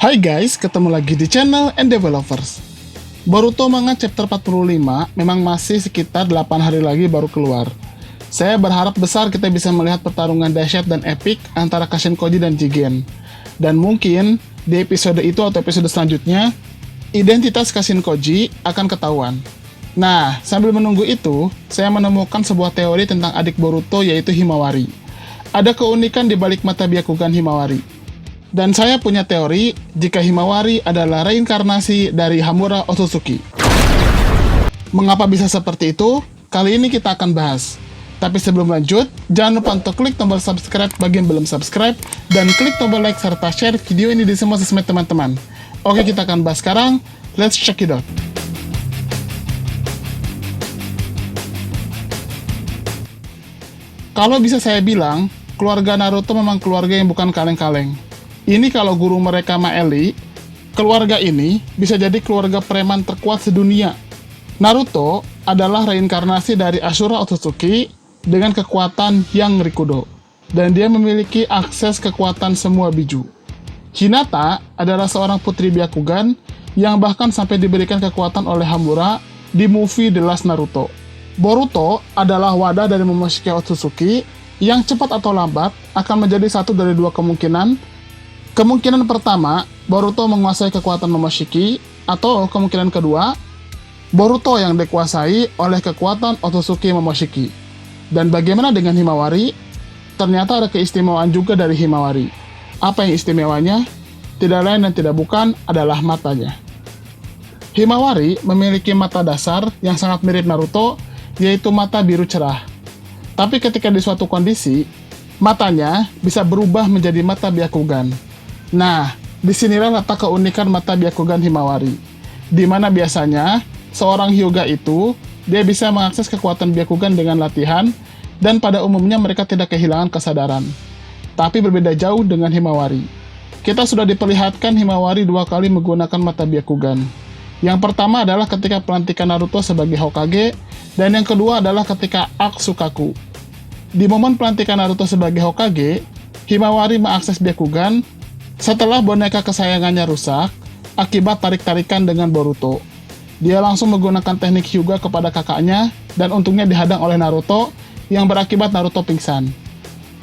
Hai guys, ketemu lagi di channel Endeavors. Boruto Manga Chapter 45 memang masih sekitar 8 hari lagi baru keluar. Saya berharap besar kita bisa melihat pertarungan dahsyat dan epik antara Kashin Koji dan Jigen. Dan mungkin di episode itu atau episode selanjutnya, identitas Kashin Koji akan ketahuan. Nah, sambil menunggu itu, saya menemukan sebuah teori tentang adik Boruto yaitu Himawari. Ada keunikan di balik mata Byakugan Himawari. Dan saya punya teori jika Himawari adalah reinkarnasi dari Hamura Otsutsuki. Mengapa bisa seperti itu? Kali ini kita akan bahas. Tapi sebelum lanjut, jangan lupa untuk klik tombol subscribe bagi yang belum subscribe, dan klik tombol like serta share video ini di semua sosmed teman-teman. Oke, kita akan bahas sekarang. Let's check it out. Kalau bisa saya bilang, keluarga Naruto memang keluarga yang bukan kaleng-kaleng. Ini kalau guru mereka Maeli, keluarga ini bisa jadi keluarga preman terkuat sedunia. Naruto adalah reinkarnasi dari Ashura Otsutsuki dengan kekuatan yang Rikudo, dan dia memiliki akses kekuatan semua biju. Hinata adalah seorang putri Byakugan yang bahkan sampai diberikan kekuatan oleh Hamura di movie The Last Naruto. Boruto adalah wadah dari Momoshiki Otsutsuki yang cepat atau lambat akan menjadi satu dari dua kemungkinan. Kemungkinan pertama, Boruto menguasai kekuatan Momoshiki, atau kemungkinan kedua, Boruto yang dikuasai oleh kekuatan Otsutsuki Momoshiki. Dan bagaimana dengan Himawari? Ternyata ada keistimewaan juga dari Himawari. Apa yang istimewanya? Tidak lain dan tidak bukan adalah matanya. Himawari memiliki mata dasar yang sangat mirip Naruto, yaitu mata biru cerah. Tapi ketika di suatu kondisi, matanya bisa berubah menjadi mata Byakugan. Nah, disinilah letak keunikan mata Byakugan Himawari, di mana biasanya seorang Hyuga itu dia bisa mengakses kekuatan Byakugan dengan latihan, dan pada umumnya mereka tidak kehilangan kesadaran. Tapi berbeda jauh dengan Himawari. Kita sudah diperlihatkan Himawari dua kali menggunakan mata Byakugan. Yang pertama adalah ketika pelantikan Naruto sebagai Hokage, dan yang kedua adalah ketika Aksukaku. Di momen pelantikan Naruto sebagai Hokage, Himawari mengakses Byakugan setelah boneka kesayangannya rusak akibat tarik-tarikan dengan Boruto. Dia langsung menggunakan teknik Hyuga kepada kakaknya, dan untungnya dihadang oleh Naruto yang berakibat Naruto pingsan.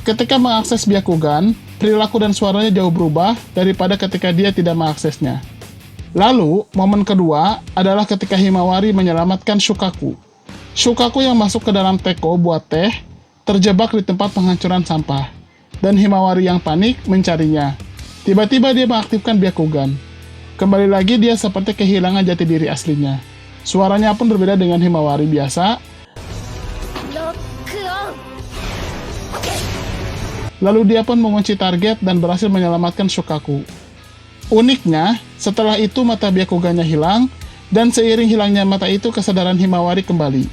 Ketika mengakses Byakugan, perilaku dan suaranya jauh berubah daripada ketika dia tidak mengaksesnya. Lalu, momen kedua adalah ketika Himawari menyelamatkan Shukaku. Shukaku yang masuk ke dalam teko buat teh terjebak di tempat penghancuran sampah, dan Himawari yang panik mencarinya. Tiba-tiba dia mengaktifkan Byakugan. Kembali lagi dia seperti kehilangan jati diri aslinya. Suaranya pun berbeda dengan Himawari biasa. Lalu dia pun mengunci target dan berhasil menyelamatkan Shukaku. Uniknya, setelah itu mata Byakugannya hilang, dan seiring hilangnya mata itu kesadaran Himawari kembali.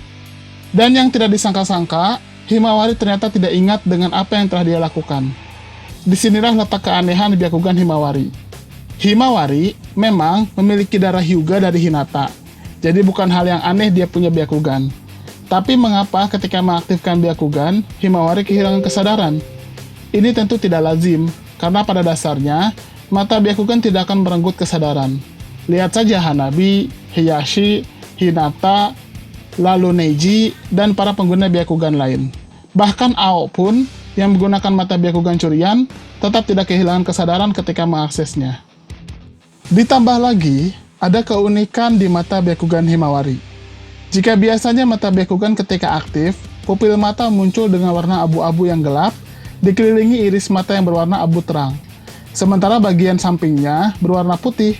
Dan yang tidak disangka-sangka, Himawari ternyata tidak ingat dengan apa yang telah dia lakukan. Disinilah letak keanehan Byakugan Himawari. Himawari memang memiliki darah Hyuga dari Hinata, jadi bukan hal yang aneh dia punya Byakugan. Tapi mengapa ketika mengaktifkan Byakugan, Himawari kehilangan kesadaran? Ini tentu tidak lazim, karena pada dasarnya, mata Byakugan tidak akan merenggut kesadaran. Lihat saja Hanabi, Hiyashi, Hinata, lalu Neji, dan para pengguna Byakugan lain. Bahkan Ao pun, yang menggunakan mata Byakugan curian, tetap tidak kehilangan kesadaran ketika mengaksesnya. Ditambah lagi, ada keunikan di mata Byakugan Himawari. Jika biasanya mata Byakugan ketika aktif, pupil mata muncul dengan warna abu-abu yang gelap, dikelilingi iris mata yang berwarna abu terang. Sementara bagian sampingnya berwarna putih,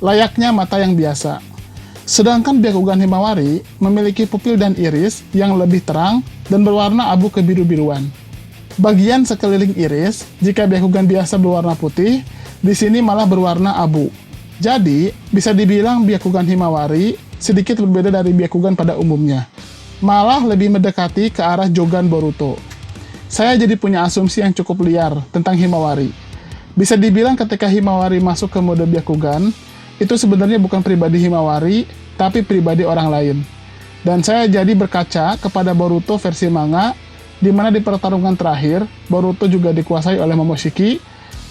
layaknya mata yang biasa. Sedangkan Byakugan Himawari memiliki pupil dan iris yang lebih terang dan berwarna abu kebiru-biruan. Bagian sekeliling iris, jika Byakugan biasa berwarna putih, di sini malah berwarna abu. Jadi, bisa dibilang Byakugan Himawari sedikit berbeda dari Byakugan pada umumnya. Malah lebih mendekati ke arah Jogan Boruto. Saya jadi punya asumsi yang cukup liar tentang Himawari. Bisa dibilang ketika Himawari masuk ke mode Byakugan, itu sebenarnya bukan pribadi Himawari, tapi pribadi orang lain. Dan saya jadi berkaca kepada Boruto versi manga, di mana di pertarungan terakhir, Boruto juga dikuasai oleh Momoshiki,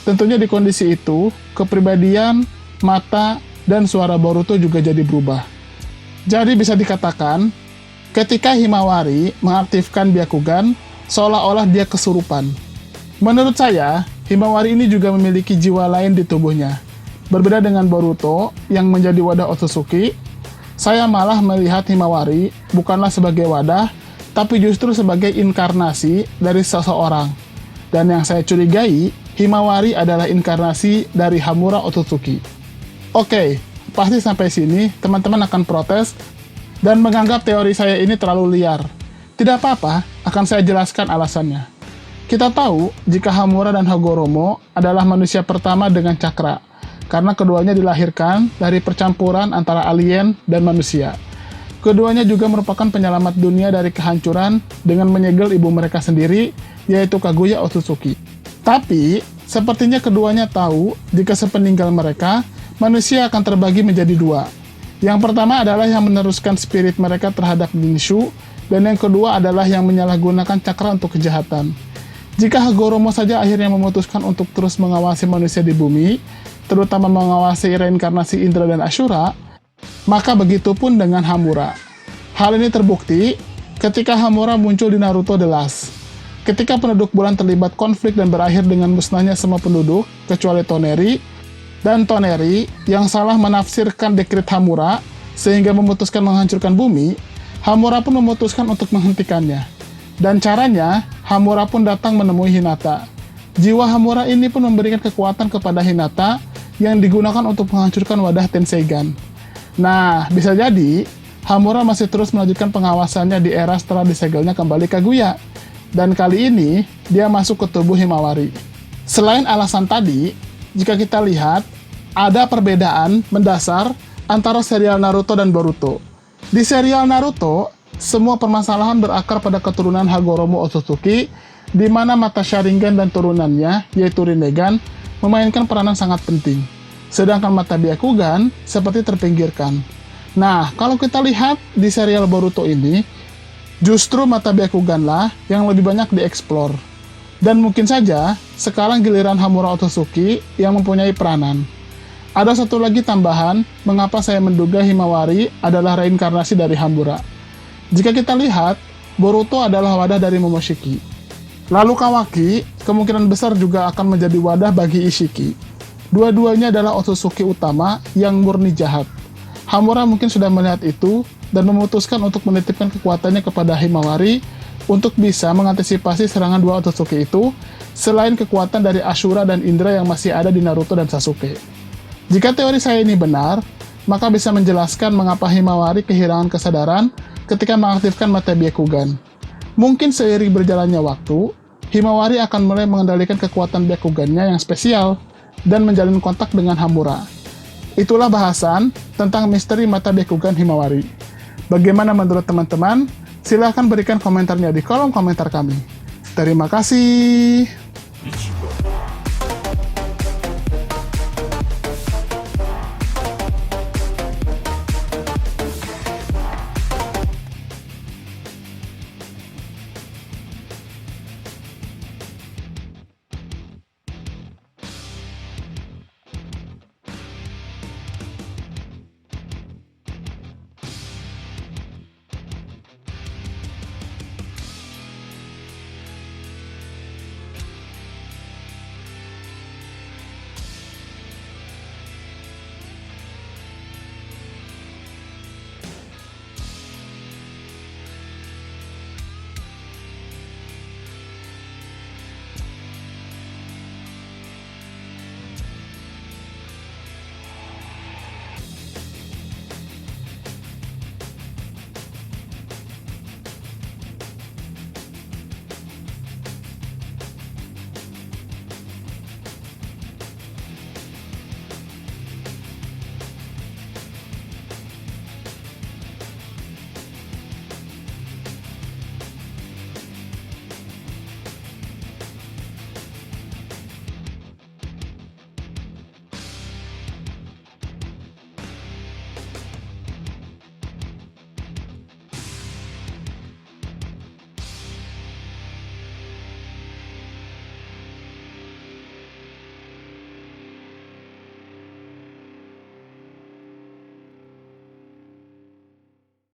tentunya di kondisi itu, kepribadian, mata, dan suara Boruto juga jadi berubah. Jadi bisa dikatakan, ketika Himawari mengaktifkan Byakugan, seolah-olah dia kesurupan. Menurut saya, Himawari ini juga memiliki jiwa lain di tubuhnya. Berbeda dengan Boruto yang menjadi wadah Otsutsuki, saya malah melihat Himawari bukanlah sebagai wadah, tapi justru sebagai inkarnasi dari seseorang. Dan yang saya curigai, Himawari adalah inkarnasi dari Hamura Otsutsuki. Oke, pasti sampai sini teman-teman akan protes dan menganggap teori saya ini terlalu liar. Tidak apa-apa, akan saya jelaskan alasannya. Kita tahu jika Hamura dan Hagoromo adalah manusia pertama dengan cakra, karena keduanya dilahirkan dari percampuran antara alien dan manusia. Keduanya juga merupakan penyelamat dunia dari kehancuran dengan menyegel ibu mereka sendiri, yaitu Kaguya Otsutsuki. Tapi, sepertinya keduanya tahu jika sepeninggal mereka, manusia akan terbagi menjadi dua. Yang pertama adalah yang meneruskan spirit mereka terhadap Ninshu, dan yang kedua adalah yang menyalahgunakan cakra untuk kejahatan. Jika Hagoromo saja akhirnya memutuskan untuk terus mengawasi manusia di bumi, terutama mengawasi reinkarnasi Indra dan Ashura, maka begitu pun dengan Hamura. Hal ini terbukti ketika Hamura muncul di Naruto The Last. Ketika penduduk bulan terlibat konflik dan berakhir dengan musnahnya semua penduduk, kecuali Toneri, dan Toneri yang salah menafsirkan dekret Hamura sehingga memutuskan menghancurkan bumi, Hamura pun memutuskan untuk menghentikannya. Dan caranya, Hamura pun datang menemui Hinata. Jiwa Hamura ini pun memberikan kekuatan kepada Hinata yang digunakan untuk menghancurkan wadah Tenseigan. Nah, bisa jadi Hamura masih terus melanjutkan pengawasannya di era setelah disegelnya kembali Kaguya. Dan kali ini, dia masuk ke tubuh Himawari. Selain alasan tadi, jika kita lihat, ada perbedaan mendasar antara serial Naruto dan Boruto. Di serial Naruto, semua permasalahan berakar pada keturunan Hagoromo Otsutsuki, di mana mata Sharingan dan turunannya, yaitu Rinnegan, memainkan peranan sangat penting. Sedangkan mata Byakugan seperti terpinggirkan. Nah, kalau kita lihat di serial Boruto ini, justru mata Byakuganlah yang lebih banyak dieksplor. Dan mungkin saja, sekarang giliran Hamura Otsutsuki yang mempunyai peranan. Ada satu lagi tambahan, mengapa saya menduga Himawari adalah reinkarnasi dari Hamura. Jika kita lihat, Boruto adalah wadah dari Momoshiki. Lalu Kawaki, kemungkinan besar juga akan menjadi wadah bagi Ishiki. Dua-duanya adalah Otsutsuki utama yang murni jahat. Hamura mungkin sudah melihat itu, dan memutuskan untuk menitipkan kekuatannya kepada Himawari, untuk bisa mengantisipasi serangan dua Otsutsuki itu, selain kekuatan dari Ashura dan Indra yang masih ada di Naruto dan Sasuke. Jika teori saya ini benar, maka bisa menjelaskan mengapa Himawari kehilangan kesadaran ketika mengaktifkan mata Byakugan. Mungkin seiring berjalannya waktu, Himawari akan mulai mengendalikan kekuatan Byakugannya yang spesial dan menjalin kontak dengan Hamura. Itulah bahasan tentang misteri mata Byakugan Himawari. Bagaimana menurut teman-teman? Silahkan berikan komentarnya di kolom komentar kami. Terima kasih.